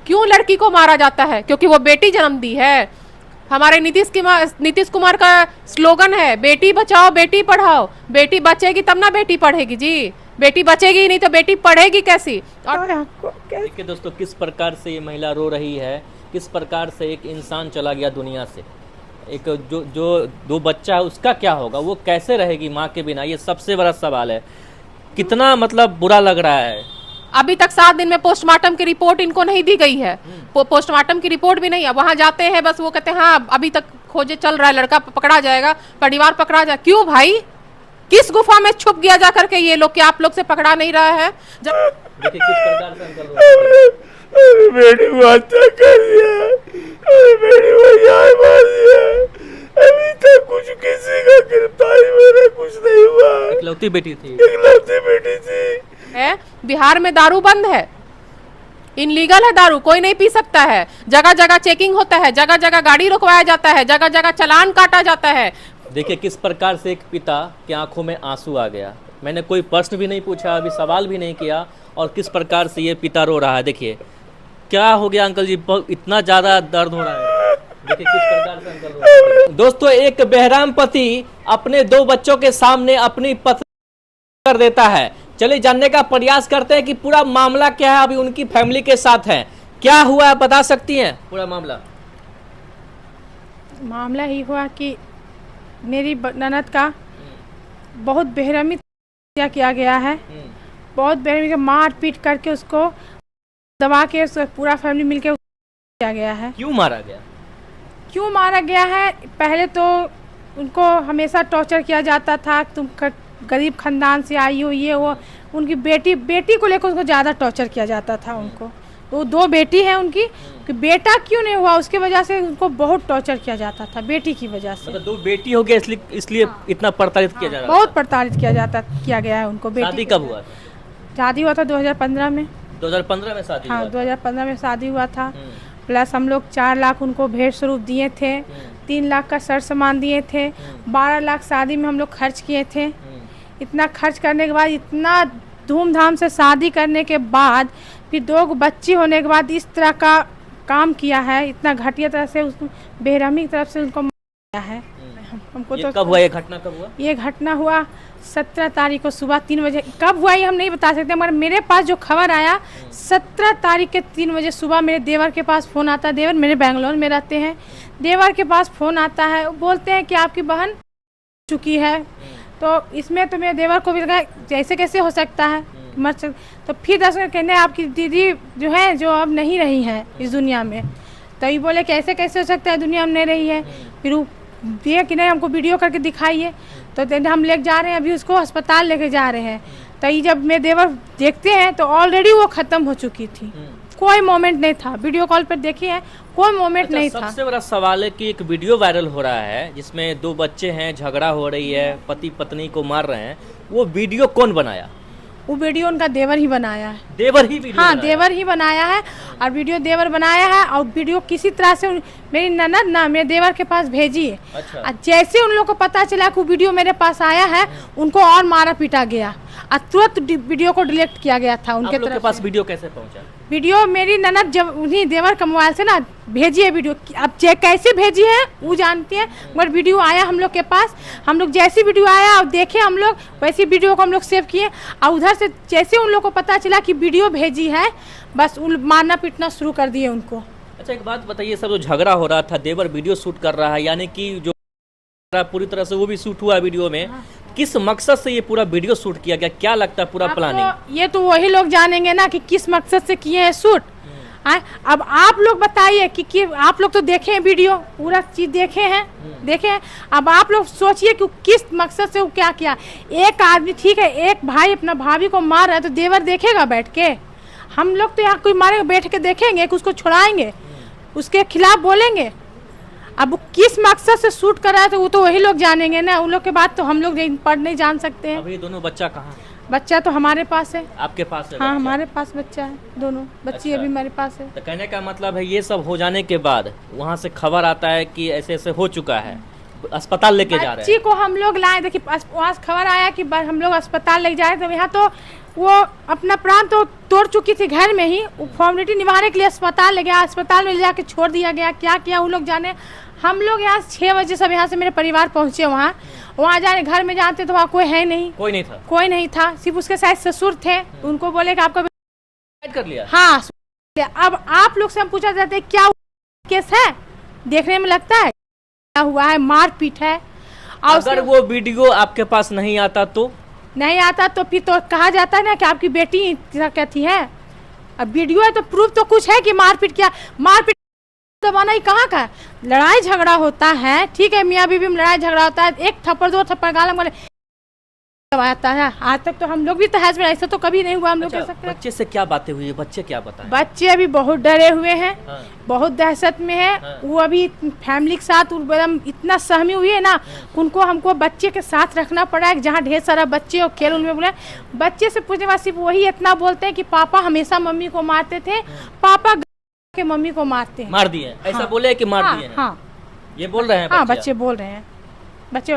क्यों लड़की को मारा जाता है? क्योंकि वो बेटी जन्म दी है। हमारे नीतीश कुमार का स्लोगन है बेटी बचाओ बेटी पढ़ाओ। बेटी बचेगी तब ना बेटी पढ़ेगी जी, बेटी बचेगी नहीं तो बेटी पढ़ेगी कैसी? और देखिए दोस्तों, किस प्रकार से ये महिला रो रही है, किस प्रकार से एक इंसान चला गया दुनिया से। एक जो दो बच्चा है उसका क्या होगा, वो कैसे रहेगी माँ के बिना, ये सबसे बड़ा सवाल है। कितना मतलब बुरा लग रहा है। अभी तक 7 दिन में पोस्टमार्टम की रिपोर्ट इनको नहीं दी गई है। पोस्टमार्टम की रिपोर्ट भी नहीं है। वहां जाते हैं बस वो कहते हैं हाँ अभी तक खोजे चल रहा है, लड़का पकड़ा जाएगा, परिवार पकड़ा जाए। क्यों भाई? किस गुफा में छुप गया जा करके ये लोग कि आप लोग से पकड़ा नहीं रहा है? देखिए किस प्रकार से अंकल बेटी को हत्या कर दिया, बेटी को जान मार दिया। अभी तक कुछ किसी का गिरफ्तारी मेरा कुछ नहीं हुआ। इकलौती बेटी थी, इकलौती बेटी थी। है बिहार में दारू बंद है, इनलीगल है दारू, कोई नहीं पी सकता है। जगह जगह चेकिंग होता है, जगह जगह गाड़ी रुकवाया जाता है, जगह जगह चालान काटा जाता है। देखिए किस प्रकार से एक पिता की आंखों में आंसू आ गया। मैंने कोई प्रश्न भी नहीं पूछा, अभी सवाल भी नहीं किया, और किस प्रकार से ये पिता रो रहा है। देखिए क्या हो गया अंकल जी, इतना ज़्यादा दर्द हो रहा है। देखिए किस प्रकार से अंकल रो रहा है। दोस्तों, एक बेहराम पति अपने 2 बच्चों के सामने अपनी पत्नी कर देता है। चलिए जानने का प्रयास करते हैं कि पूरा मामला क्या है। अभी उनकी फैमिली के साथ है, क्या हुआ आप बता सकती हैं पूरा मामला? मामला ही हुआ कि मेरी ननद का बहुत बेरहमी हत्या किया गया है। बहुत बेरहमी का मार पीट करके उसको दबा के उसको पूरा फैमिली मिलके किया गया है। क्यों मारा गया? क्यों मारा गया है? पहले तो उनको हमेशा टॉर्चर किया जाता था, तुम गरीब खानदान से आई हो, ये हो। उनकी बेटी को लेकर उसको ज़्यादा टॉर्चर किया जाता था उनको। तो 2 बेटी हैं उनकी, कि बेटा क्यों नहीं हुआ उसके वजह से उनको बहुत टॉर्चर किया जाता था, बेटी की वजह से। मतलब 2 बेटी हो गया इसलिए इतना प्रताड़ित किया जा रहा बहुत प्रताड़ित किया गया है उनको। बेटी शादी कब हुआ? शादी हुआ था 2015 में। 2015 में शादी हाँ, हुआ? 2015 में शादी हुआ था। प्लस हम लोग 4 लाख उनको भेंट स्वरूप दिए थे, 3 लाख का सर सामान दिए थे, 12 लाख शादी में हम लोग खर्च किए थे। इतना खर्च करने के बाद, इतना धूमधाम से शादी करने के बाद, फिर 2 बच्ची होने के बाद इस तरह का काम किया है। इतना घटिया तरह से उसको बेरहमी की तरफ से उनको किया है। हमको तो कब हुआ ये घटना, कब हुआ? ये घटना हुआ 17 तारीख को सुबह 3 बजे। कब हुआ ये हम नहीं बता सकते, मगर मेरे पास जो खबर आया 17 तारीख के 3 बजे सुबह मेरे देवर के पास फ़ोन आता है। देवर मेरे बेंगलोर में रहते हैं। देवर के पास फ़ोन आता है, बोलते हैं कि आपकी बहन चुकी है। तो इसमें तो मेरे देवर को भी लगा जैसे कैसे हो सकता है, मर सक। तो फिर 10 मिनट कहने आपकी दीदी जो है जो अब नहीं रही है इस दुनिया में। तो ये बोले कैसे कैसे हो सकता है दुनिया में नहीं रही है। फिर वो दिए कि नहीं हमको वीडियो करके दिखाइए। तो हम लेके जा रहे हैं, अभी उसको अस्पताल लेके जा रहे हैं। तो ये जब मेरे देवर देखते हैं तो ऑलरेडी वो ख़त्म हो चुकी थी, कोई मोमेंट नहीं था। वीडियो कॉल पर देखी है, कोई मोमेंट नहीं था। सबसे बड़ा सवाल है कि एक वीडियो वायरल हो रहा है जिसमें 2 बच्चे हैं, झगड़ा हो रही है, पति पत्नी को मार रहे हैं। वो वीडियो कौन बनाया? वो वीडियो उनका देवर ही बनाया है। देवर ही वीडियो हाँ, बनाया? देवर ही बनाया है। और वीडियो देवर बनाया है, और वीडियो किसी तरह से मेरी ननद ना मेरे देवर के पास भेजी है। अच्छा। और जैसे उन लोग को पता चला कि वो वीडियो मेरे पास आया है, उनको और मारा पीटा गया और तुरंत वीडियो को डिलीट किया गया था उनके तरफ। तरफ पास से। वीडियो कैसे पहुंचा? वीडियो मेरी ननद जब उन्हीं देवर का मोबाइल से ना भेजी है वीडियो। अब चेक कैसे भेजी है वो जानती है, मगर वीडियो आया हम लोग के पास। हम लोग जैसी वीडियो आया और देखे हम लोग, वैसी वीडियो को हम लोग सेव किए। और उधर से जैसे उन लोग को पता चला कि वीडियो भेजी है, बस मारना पीटना शुरू कर दिए उनको। अच्छा एक बात बताइए, सब जो झगड़ा हो रहा था, देवर वीडियो शूट कर रहा है, यानी कि जो पूरी तरह से वो भी शूट हुआ वीडियो में। किस मकसद से ये पूरा वीडियो शूट किया गया, क्या लगता है पूरा प्लानिंग? ये तो वही लोग जानेंगे ना कि किस मकसद से किए हैं शूट। अब आप लोग बताइए कि आप लोग तो देखे हैं वीडियो, पूरा चीज देखे हैं, देखे हैं। अब आप लोग सोचिए कि किस मकसद से वो क्या किया। एक आदमी, ठीक है, एक भाई अपना भाभी को मार रहा है तो देवर देखेगा बैठ के? हम लोग तो यहाँ कोई मारेगा बैठ के देखेंगे कि उसको छुड़ाएंगे, उसके खिलाफ बोलेंगे? अब वो किस मकसद से शूट कर रहा है तो वो तो वही लोग जानेंगे ना। उन लोग के बात तो हम लोग पढ़ नहीं जान सकते हैं। अभी दोनों बच्चा कहाँ? बच्चा तो हमारे पास है। आपके पास है? हाँ, हमारे पास बच्चा है, दोनों बच्ची अच्छा। अभी हमारे पास है। तो कहने का मतलब है ये सब हो जाने के बाद वहाँ से खबर आता है कि ऐसे ऐसे हो चुका है, अस्पताल लेके जा रहे बच्ची हैं। को हम लोग लाए, देखिए वहाँ से खबर आया कि हम लोग अस्पताल लेके जा रहे हैं। तो यहाँ तो वो अपना प्राण तो तोड़ चुकी थी घर में ही, फॉर्मेलिटी निभाने के लिए अस्पताल ले गया, अस्पताल में ले जाके छोड़ दिया गया। क्या किया वो लोग जाने। हम लोग यहाँ 6 बजे सब यहाँ से मेरे परिवार पहुँचे वहाँ जाने घर में जानते तो वहाँ कोई है नहीं, कोई नहीं था, सिर्फ उसके शायद ससुर थे। उनको बोले कि आपका कर लिया। हाँ, अब आप लोग से हम पूछा जाते क्या केस है, देखने में लगता है क्या हुआ है, मारपीट है। अगर वो वीडियो आपके पास नहीं आता तो फिर तो कहा जाता है ना कि आपकी बेटी क्या थी है। अब वीडियो है तो प्रूफ तो कुछ है कि मारपीट किया। मारपीट दबाना ही कहाँ का है? लड़ाई झगड़ा होता है, ठीक है, मियाँ बीवी में लड़ाई झगड़ा होता है, 1 थप्पड़ 2 थप्पड़ गाल में दबाता है। आज तक तो हम लोग भी तहस में, ऐसा तो कभी नहीं हुआ हम लोग कह सकते हैं। बच्चे से क्या बातें हुई है, बच्चे क्या बताएं? बच्चे अभी बहुत डरे हुए हैं। हाँ। बहुत दहशत में है। हाँ। वो अभी फैमिली के साथ एकदम इतना सहमी हुई है ना, उनको हमको बच्चे के साथ रखना पड़ा है जहाँ ढेर सारा बच्चे और खेल उनमें बोले। बच्चे से पूछने बाद सिर्फ वही इतना बोलते हैं कि पापा हमेशा मम्मी को मारते थे, पापा के मम्मी को मारते हैं। मार दिए ऐसा हाँ। बोले कि मार दिए? हाँ, ये बोल रहे हैं हाँ, बच्चे बोल रहे हैं। बच्चे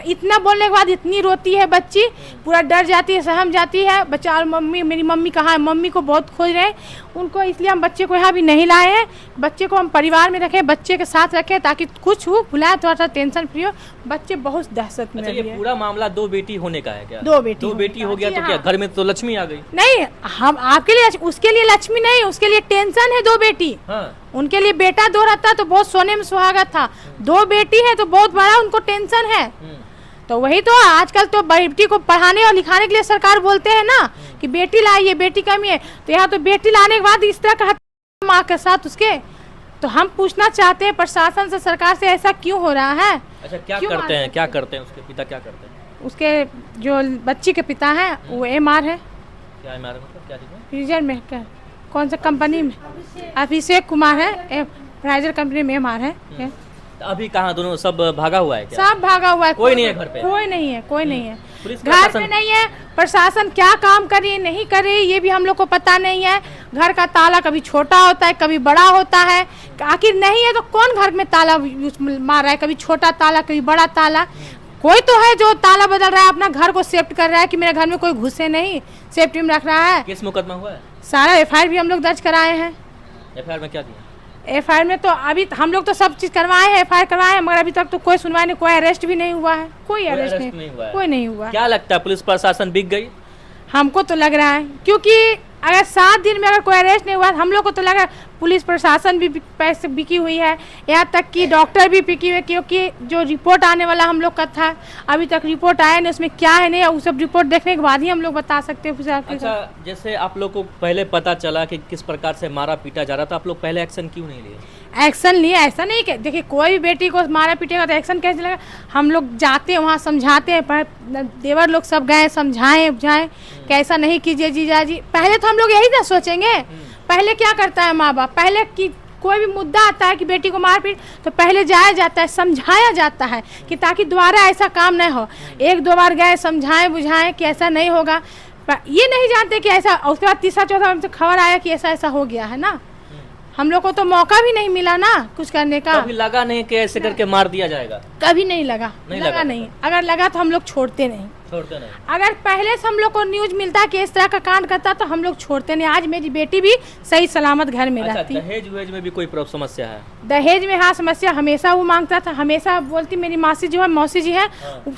इतना बोलने के बाद इतनी रोती है बच्ची, पूरा डर जाती है, सहम जाती है। बच्चा और मम्मी, मेरी मम्मी कहाँ है, मम्मी को बहुत खोज रहे हैं उनको, इसलिए हम बच्चे को यहाँ भी नहीं लाए हैं। बच्चे को हम परिवार में रखें, बच्चे के साथ रखें ताकि कुछ हो भुलाए, थोड़ा सा टेंशन फ्री हो। बच्चे बहुत दहशत में। अच्छा, ये पूरा मामला 2 बेटी होने का है क्या? 2 बेटी हो गया तो क्या घर में तो लक्ष्मी आ गई? नहीं, हम आपके लिए, उसके लिए लक्ष्मी नहीं, उसके लिए टेंशन है। 2 बेटी। हाँ। उनके लिए बेटा 2 रहता तो बहुत सोने में सुहागा था, 2 बेटी है तो बहुत बड़ा उनको टेंशन है। तो वही तो आजकल तो बेटी को पढ़ाने और लिखाने के लिए सरकार बोलते हैं ना कि बेटी लाइए, बेटी कमी है। तो यहाँ तो बेटी लाने के बाद इस तरह का माँ के साथ उसके, तो हम पूछना चाहते हैं प्रशासन से, सरकार से, ऐसा क्यों हो रहा है? अच्छा, क्या करते हैं उसके पिता, क्या करते हैं? उसके जो बच्ची के पिता हैं वो MR है। क्या MR मतलब क्या? फ्रीजर में कौन सा कंपनी में? अभिषेक कुमार है, फ्राइजर कंपनी में MR है। अभी कहाँ दोनों सब भागा हुआ है क्या? सब भागा हुआ है, कोई नहीं है घर पे? कोई नहीं है, कोई नहीं है पुलिस घर में नहीं है। प्रशासन क्या काम कर रही है नहीं कर रही ये भी हम लोग को पता नहीं है। घर का ताला कभी छोटा होता है, कभी बड़ा होता है, आखिर नहीं है तो कौन घर में ताला मार रहा है? कभी छोटा ताला, कभी बड़ा ताला। कोई तो है जो ताला बदल रहा है, अपना घर को सेफ्ट कर रहा है कि मेरे घर में कोई घुसे नहीं, सेफ्टी में रख रहा है। केस मुकदमा हुआ है? सारा FIR भी हम लोग दर्ज कराए हैं। FIR में क्या दिया? FIR में तो अभी हम लोग तो सब चीज करवाए हैं, FIR करवाए हैं, मगर अभी तक तो कोई सुनवाई नहीं, कोई अरेस्ट भी नहीं हुआ है, कोई अरेस्ट नहीं हुआ है, कोई नहीं हुआ। क्या लगता है पुलिस प्रशासन बिक गई? हमको तो लग रहा है, क्योंकि अगर 7 दिन में अगर कोई अरेस्ट नहीं हुआ, हम लोग को तो लगा पुलिस प्रशासन भी पैसे बिकी हुई है, यहाँ तक कि डॉक्टर भी बिकी हुई है। क्योंकि जो रिपोर्ट आने वाला हम लोग का था, अभी तक रिपोर्ट आया नहीं, उसमें क्या है नहीं, वो सब रिपोर्ट देखने के बाद ही हम लोग बता सकते हैं। अच्छा, जैसे आप लोग को पहले पता चला कि किस प्रकार से मारा पीटा जा रहा था, आप लोग पहले एक्शन क्यों नहीं लिए? एक्शन लिए, ऐसा नहीं कि देखिए कोई भी बेटी को मारा पीटेगा तो एक्शन कैसे लगेगा। हम लोग जाते हैं वहाँ, समझाते हैं, देवर लोग सब गए, समझाएं बुझाएं कि ऐसा नहीं कीजिए जीजाजी। पहले तो हम लोग यही ना सोचेंगे, पहले क्या करता है माँ बाप, पहले कि कोई भी मुद्दा आता है कि बेटी को मारपीट, तो पहले जाया जाता है, समझाया जाता है कि ताकि दोबारा ऐसा काम न हो। 1-2 बार गए, समझाएं बुझाएं कि ऐसा नहीं होगा, ये नहीं जानते कि ऐसा। उसके बाद 3-4 में खबर आया कि ऐसा ऐसा हो गया है ना, हम लोग को तो मौका भी नहीं मिला ना कुछ करने का। कभी लगा नहीं कि ऐसे करके मार दिया जाएगा? कभी नहीं लगा, लगा नहीं। अगर लगा तो हम लोग छोड़ते नहीं। अगर पहले से हम लोग को न्यूज मिलता कि इस तरह का कांड करता तो हम लोग छोड़ते नहीं। आज मेरी बेटी भी सही सलामत घर में रहती। दहेज वहेज में भी कोई समस्या है? दहेज में हाँ समस्या, हमेशा वो मांगता था, हमेशा बोलती, मेरी मासी जो है, मौसी जी है,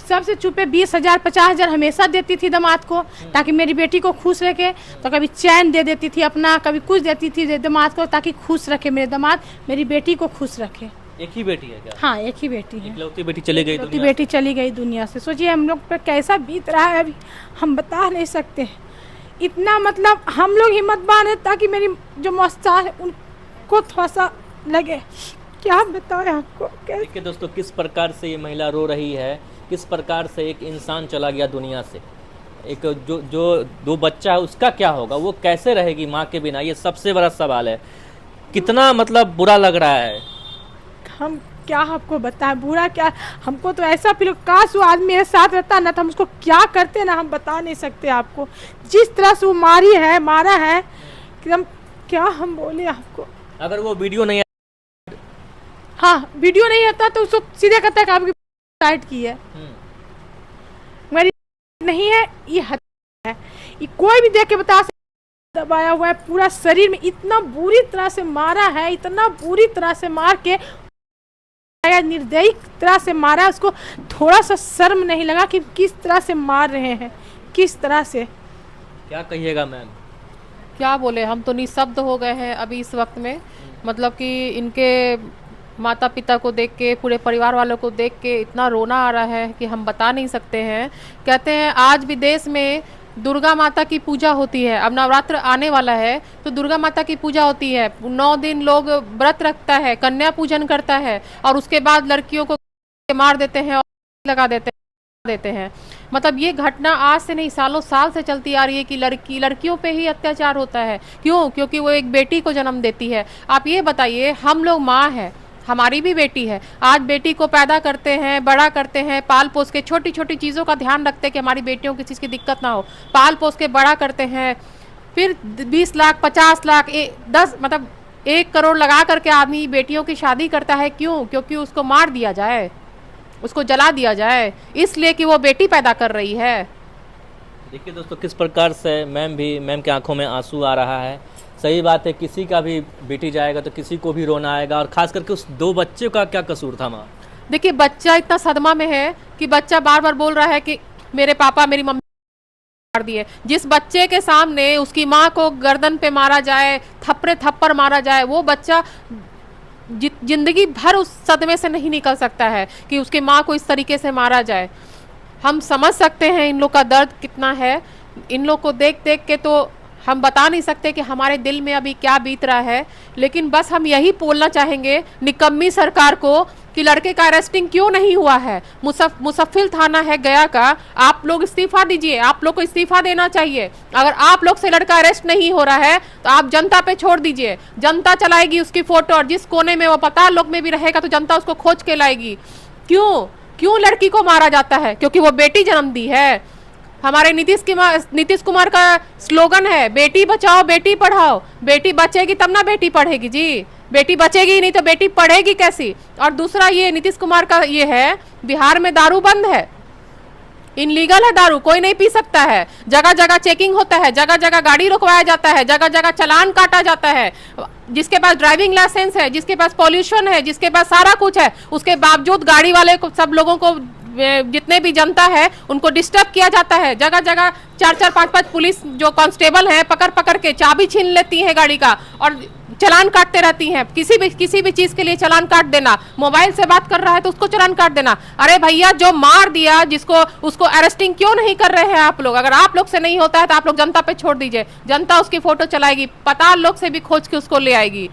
सबसे चुपे 20,000 50,000 हमेशा देती थी दामाद को, ताकि मेरी बेटी को खुश रखे। तो कभी चैन दे देती थी अपना, कभी कुछ देती थी दामाद को, ताकि खुश रखे मेरे दामाद, मेरी बेटी को खुश रखे। एक ही बेटी है क्या? हाँ, एक ही बेटी है। इकलौती बेटी चली गई, इकलौती बेटी चली गई दुनिया से। सोचिए हम लोग पे कैसा बीत रहा है, अभी हम बता नहीं सकते इतना। मतलब हम लोग हिम्मतवान है ताकि मेरी जो मौसा है उनको थोड़ा सा लगे, क्या बताएं आपको। देखिए दोस्तों, किस प्रकार से ये महिला रो रही है, किस प्रकार से एक इंसान चला गया दुनिया से। एक जो 2 बच्चा है उसका क्या होगा, वो कैसे रहेगी माँ के बिना, ये सबसे बड़ा सवाल है। कितना मतलब बुरा लग रहा है। हम क्या आपको बताएं, बुरा क्या, हमको तो ऐसा फील, काश वो आदमी मेरे साथ रहता ना, तो हम उसको क्या करते ना, हम बता नहीं सकते आपको। जिस तरह से वो मारा है कि हम क्या हम बोले आपको। अगर वो वीडियो नहीं, हाँ वीडियो नहीं आता तो उसको सीधे कहता है कि आपकी साइड की है, मेरी नहीं है, ये ये कोई भी देख के बता सकता, दबाया हुआ है पूरा शरीर में, इतना बुरी तरह से मारा है, इतना बुरी तरह से मार के निर्दयी तरह से मारा। उसको थोड़ा सा शर्म नहीं लगा कि किस तरह से मार रहे हैं, किस तरह से। क्या कहिएगा मैम? क्या बोले, हम तो निःशब्द हो गए हैं अभी इस वक्त में। मतलब कि इनके माता पिता को देख के, पूरे परिवार वालों को देख के इतना रोना आ रहा है कि हम बता नहीं सकते हैं। कहते हैं आज भी देश में दुर्गा माता की पूजा होती है, अब नवरात्र आने वाला है तो दुर्गा माता की पूजा होती है। 9 दिन लोग व्रत रखता है, कन्या पूजन करता है, और उसके बाद लड़कियों को मार देते हैं और लगा देते हैं। मतलब ये घटना आज से नहीं, सालों साल से चलती आ रही है कि लड़कियों पे ही अत्याचार होता है। क्यों? क्योंकि वो एक बेटी को जन्म देती है। आप ये बताइए, हम लोग माँ हैं, हमारी भी बेटी है, आज बेटी को पैदा करते हैं, बड़ा करते हैं, पाल पोस के, छोटी छोटी चीज़ों का ध्यान रखते हैं कि हमारी बेटियों को किसी चीज़ की दिक्कत ना हो, पाल पोस के बड़ा करते हैं। फिर 20 लाख 50 लाख 10 मतलब 1 करोड़ लगा करके आदमी बेटियों की शादी करता है। क्यों? क्योंकि उसको मार दिया जाए, उसको जला दिया जाए, इसलिए कि वो बेटी पैदा कर रही है। देखिए दोस्तों, किस प्रकार से मैम के आंखों में आंसू आ रहा है। सही बात है, किसी का भी बेटी जाएगा तो किसी को भी रोना आएगा, और खास करके उस 2 बच्चों का क्या कसूर था माँ? देखिए, बच्चा इतना सदमा में है कि बच्चा बार बार बोल रहा है कि मेरे पापा मेरी मम्मी मार दिए। जिस बच्चे के सामने उसकी माँ को गर्दन पे मारा जाए, थप्पड़ मारा जाए, वो बच्चा जिंदगी भर उस सदमे से नहीं निकल सकता है कि उसकी माँ को इस तरीके से मारा जाए। हम समझ सकते हैं इन लोग का दर्द कितना है। इन लोग को देख देख के तो हम बता नहीं सकते कि हमारे दिल में अभी क्या बीत रहा है। लेकिन बस हम यही बोलना चाहेंगे निकम्मी सरकार को कि लड़के का अरेस्टिंग क्यों नहीं हुआ है। मुसफ्फिल थाना है गया का, आप लोग इस्तीफा दीजिए, आप लोग को इस्तीफा देना चाहिए। अगर आप लोग से लड़का अरेस्ट नहीं हो रहा है तो आप जनता पे छोड़ दीजिए, जनता चलाएगी उसकी फोटो, और जिस कोने में वो पता लोग में भी रहेगा तो जनता उसको खोज के लाएगी। क्यों लड़की को मारा जाता है? क्योंकि वो बेटी जन्म दी है। हमारे नीतीश कुमार का स्लोगन है बेटी बचाओ बेटी पढ़ाओ। बेटी बचेगी तब ना बेटी पढ़ेगी जी, बेटी बचेगी नहीं तो बेटी पढ़ेगी कैसी? और दूसरा ये नीतीश कुमार का ये है, बिहार में दारू बंद है, इनलीगल है दारू, कोई नहीं पी सकता है। जगह जगह चेकिंग होता है, जगह जगह गाड़ी रुकवाया जाता है, जगह जगह चालान काटा जाता है। जिसके पास ड्राइविंग लाइसेंस है, जिसके पास पॉल्यूशन है, जिसके पास सारा कुछ है, उसके बावजूद गाड़ी वाले को, सब लोगों को, जितने भी जनता है उनको डिस्टर्ब किया जाता है। जगह जगह 4-4 5-5 पुलिस जो कांस्टेबल हैं पकड़ के चाबी छीन लेती है गाड़ी का और चलान काटते रहती हैं। किसी भी चीज के लिए चलान काट देना, मोबाइल से बात कर रहा है तो उसको चलान काट देना। अरे भैया, जो मार दिया जिसको, उसको अरेस्टिंग क्यों नहीं कर रहे हैं आप लोग? अगर आप लोग से नहीं होता है तो आप लोग जनता पे छोड़ दीजिए, जनता उसकी फोटो चलाएगी, पता लोग से भी खोज के उसको ले आएगी।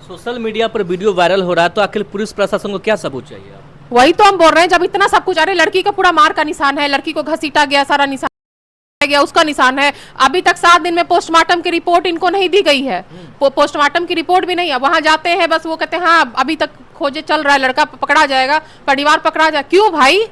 सोशल मीडिया पर वीडियो वायरल हो रहा है तो आखिर पुलिस प्रशासन को क्या सबूत चाहिए? वही तो हम बोल रहे हैं, जब इतना सब कुछ, अरे लड़की का पूरा मार का निशान है, लड़की को घसीटा गया, सारा निशान गया, उसका निशान है। अभी तक 7 दिन में पोस्टमार्टम की रिपोर्ट इनको नहीं दी गई है, पोस्टमार्टम की रिपोर्ट भी नहीं है। वहां जाते हैं बस वो कहते हैं हाँ अभी तक खोजे चल रहा है, लड़का पकड़ा जाएगा, परिवार पकड़ा जाए। क्यों भाई?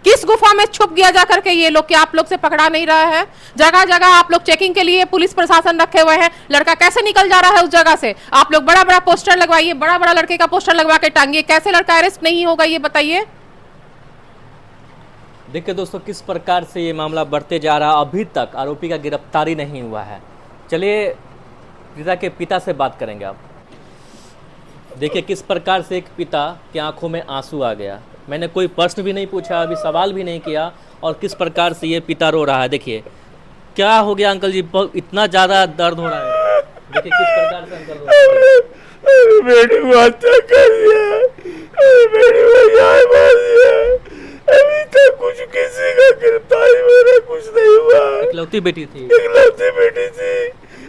किस गुफा में छुप गया जा करके ये लोग कि आप लोग से पकड़ा नहीं रहा है? जगह जगह आप लोग चेकिंग के लिए पुलिस प्रशासन रखे हुए हैं, लड़का कैसे निकल जा रहा है उस जगह से? आप लोग बड़ा बड़ा पोस्टर लगवाइए, बड़ा बड़ा लड़के का पोस्टर लगवा के टांगिए, कैसे लड़का अरेस्ट नहीं होगा ये बताइए। देखिए दोस्तों, किस प्रकार से ये मामला बढ़ते जा रहा है, अभी तक आरोपी का गिरफ्तारी नहीं हुआ है। चलिए पिता के पिता से बात करेंगे। आप देखिए किस प्रकार से एक पिता के आंखों में आंसू आ गया। मैंने कोई प्रश्न भी नहीं पूछा, अभी सवाल भी नहीं किया, और किस प्रकार से ये पिता रो रहा है। देखिए क्या हो गया अंकल जी, इतना ज़्यादा दर्द हो रहा है। देखिए किस प्रकार से अंकल रो रहा है। मेरी हत्या कर दिया, मेरी भैया मार दिया। अभी तक कुछ किसी का गिरफ्तारी मेरा कुछ नहीं हुआ। इकलौती बेटी थी, इकलौती बेटी थी,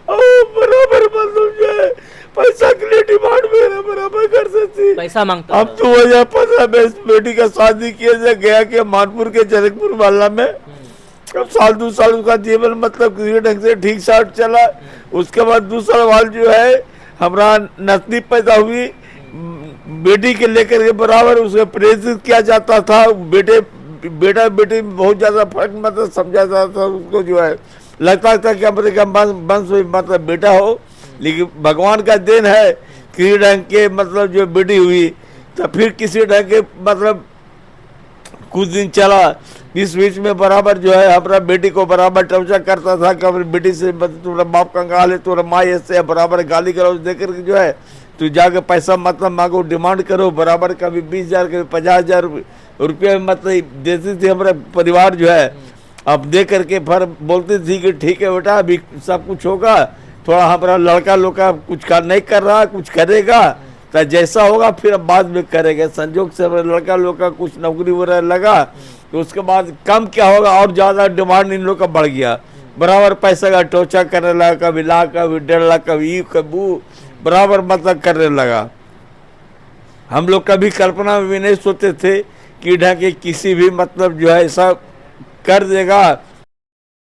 और बराबर मतलब जो है पैसा के लिए डिमांड मेरा बराबर कर सकती, पैसा मांगता। अब 2015 में इस बेटी का शादी किया जा गया कि मानपुर के जनकपुर वाला में। अब 2 साल उसका जीवन मतलब किसी ढंग से ठीक ठाक चला। उसके बाद दूसरा वाल जो है हमारा नसनीब पैदा हुई, बेटी के लेकर के बराबर उसे प्रेरित किया जाता था। बेटा बेटी बहुत ज्यादा फर्क मतलब समझा जाता था। उसको जो है लगता था कि वंश मतलब बेटा हो, लेकिन भगवान का देन है किसी ढंग के मतलब जो बेटी हुई तो फिर किसी ढंग के मतलब कुछ दिन चला, इस बीच में बराबर जो है हमारा बेटी को बराबर टर्चा करता था कि अपनी बेटी से तुम्हारा बाप कंगाल है, तुम्हारा माँ ऐसे बराबर गाली गलौज देकर के जो है तू जाके पैसा मतलब मांगो, डिमांड करो बराबर, कभी 20,000 कभी 50,000 रुपये मतलब देती थी हमारा परिवार जो है। अब दे करके फिर बोलती थी कि ठीक है बेटा अभी सब कुछ होगा, थोड़ा हमारा लड़का लोग का कुछ नहीं कर रहा, कुछ करेगा तो जैसा होगा फिर अब बाद में करेगा। संजोग से हमारे लड़का लोग का कुछ नौकरी वगैरह लगा तो उसके बाद कम क्या होगा और ज़्यादा डिमांड इन लोग का बढ़ गया, बराबर पैसा का टोचा करने लगा, कभी लाख कभी 1.5 लाख कभी कभी बराबर मतलब करने लगा। हम लोग कभी कल्पना में भी नहीं सोचते थे कि ढंग किसी भी मतलब जो है ऐसा कर देगा।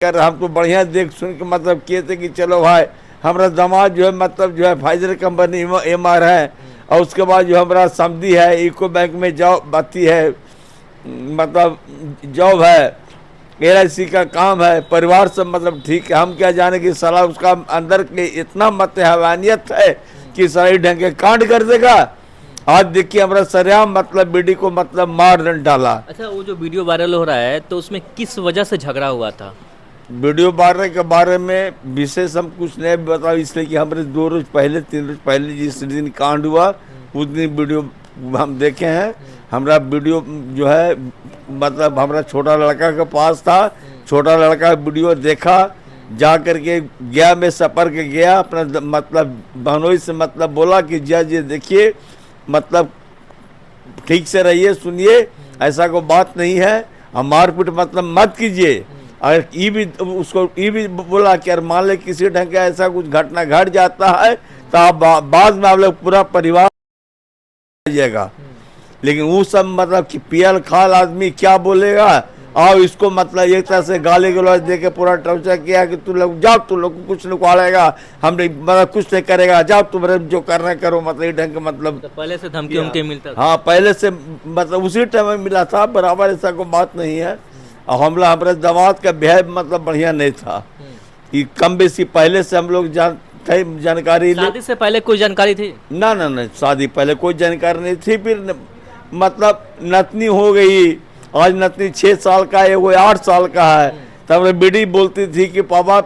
कर हम तो बढ़िया देख सुन के मतलब किए थे कि चलो भाई हमारा दामाद जो है मतलब जो है फाइजर कंपनी MR है, और उसके बाद जो हमारा समधी है इको बैंक में जॉब आती है, मतलब जॉब है, LIC का काम है, परिवार सब मतलब ठीक है। हम क्या जाने कि साला उसका अंदर के इतना मत हैवानियत है कि सही ढंग के कांड कर देगा। आज देखिए हमारा सरेआम मतलब बेटी को मतलब मार डाला। अच्छा, वो जो वीडियो वायरल हो रहा है तो उसमें किस वजह से झगड़ा हुआ था? वीडियो वायरल के बारे में विशेष हम कुछ नहीं बताओ, इसलिए कि हमारे 2 रोज पहले 3 रोज पहले जिस दिन कांड हुआ उस दिन वीडियो हम देखे हैं। हमारा वीडियो जो है मतलब हमारा छोटा लड़का के पास था, छोटा लड़का वीडियो देखा, जा करके गया, मैं सफर के गया अपना मतलब बहनोई से मतलब बोला कि जी देखिए मतलब ठीक से रहिए, सुनिए, ऐसा कोई बात नहीं है, हम मारपीट मतलब मत कीजिए। अगर ये भी उसको ये भी बोला कि अगर मान ले किसी ढंग का ऐसा कुछ घटना घट जाता है तो आप बाद में आप लोग पूरा परिवार जाएगा। लेकिन वो सब मतलब कि पियल खाल आदमी क्या बोलेगा, और इसको मतलब एक तरह से गाली गलौज दे के पूरा टर्चा किया कि तू लोग जाओ, तू लोग कुछ नहीं उखाड़ेगा, हम मतलब कुछ नहीं करेगा, जाओ तुम्हारे जो करना करो, मतलब ये ढंग मतलब तो पहले से धमकी उनके मिलता था? हाँ पहले से मतलब उसी टाइम में मिला था बराबर, ऐसा कोई बात नहीं है। और हमला हमारे दामाद का बिहेव मतलब बढ़िया नहीं था, कि कम बेसी पहले से हम लोग जानकारी शादी से पहले कोई जानकारी थी? ना ना ना, शादी पहले कोई जानकारी नहीं थी। फिर मतलब नतनी हो गई, आज नतनी 6 साल का है, वो 8 साल का है। तब बेटी बोलती थी कि पापा,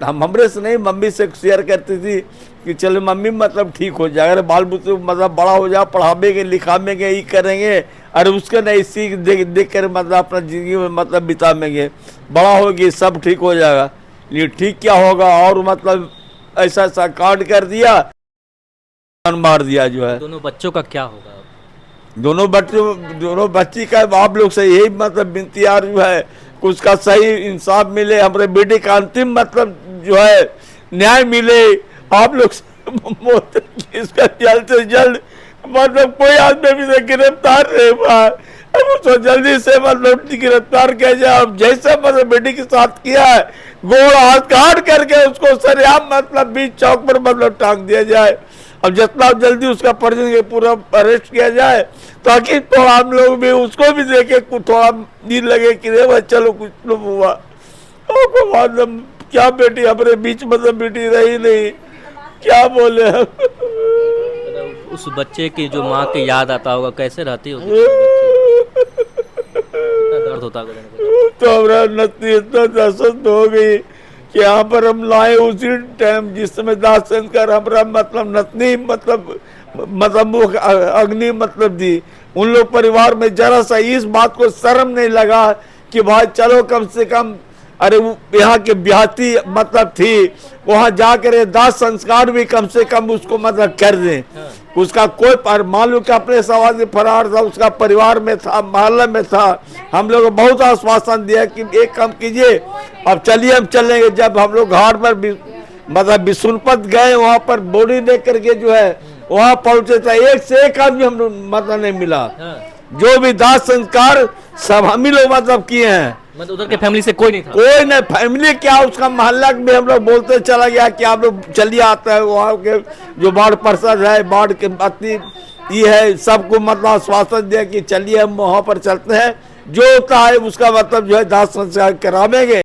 हम हमरे से नहीं मम्मी से शेयर करती थी कि चलो मम्मी मतलब ठीक हो जाएगा, अरे बाल बुच्चे मतलब बड़ा हो जाए, पढ़ावेंगे लिखावेंगे ये करेंगे, अरे उसके नहीं सीख देख कर मतलब अपना जिंदगी में मतलब बितावेंगे, बड़ा होगी सब ठीक हो जाएगा। ये ठीक क्या होगा, और मतलब ऐसा ऐसा कांड कर दिया, मार दिया जो है। दोनों बच्चों का क्या होगा? दोनों बच्ची का आप लोग से यही मतलब विनती आ रही है कि उसका सही इंसाफ मिले, हमारे बेटे का अंतिम मतलब जो है न्याय मिले। आप लोग इसका जल्द से जल्द मतलब कोई आदमी भी से गिरफ्तार नहीं हुआ, उसको जल्दी से मतलब गिरफ्तार किया जाए। अब जैसे मतलब बेटी के साथ किया है, गोड़ हाथ काट करके उसको सरेआम मतलब बीच चौक पर मतलब टांग दिया जाए। अब जितना जल्दी उसका परिजन पूरा अरेस्ट किया जाए ताकि तो हम लोग भी उसको भी देखे थोड़ा नींद लगे कि रे भाई चलो कुछ तो हुआ। मतलब क्या बेटी हमारे बीच मतलब बेटी रही नहीं, क्या बोले हम। उस बच्चे की जो माँ की याद आता होगा, कैसे रहती होगी? दर्द होता होगा। तो हमारा नतनी इतना दहशत हो गई कि यहाँ पर हम लाए उसी टाइम जिस समय दाह संस्कार हमारा मतलब नतनी मतलब अग्नि मतलब दी। उन लोग परिवार में जरा सा इस बात को शर्म नहीं लगा कि भाई चलो कम से कम, अरे यहाँ के ब्याहती मतलब थी, वहाँ जाकर दाह संस्कार भी कम से कम उसको मतलब कर दें। उसका कोई मालूम कि अपने सवाल से फरार था, उसका परिवार में था, मोहल्ले में था। हम लोग बहुत आश्वासन दिया कि एक काम कीजिए, अब चलिए हम चलेंगे। जब हम लोग घाट पर मतलब बिशुनपत गए, वहाँ पर बॉडी देख करके जो है वहाँ पहुंचे थे, एक से एक आदमी हम लोग मतलब नहीं मिला। जो भी दाह संस्कार सब हम ही लोग मतलब किए हैं, मतलब उधर के फैमिली से कोई नहीं था? कोई नहीं, फैमिली क्या उसका मोहल्ला में हम लोग बोलते चला गया कि आप लोग चलिए आता है। वहाँ के जो वार्ड पार्षद है, वार्ड के पत्नी ये है, सबको मतलब आश्वासन दिया कि चलिए हम वहाँ पर चलते हैं, जो होता है उसका मतलब जो है दाह संस्कार करावेंगे।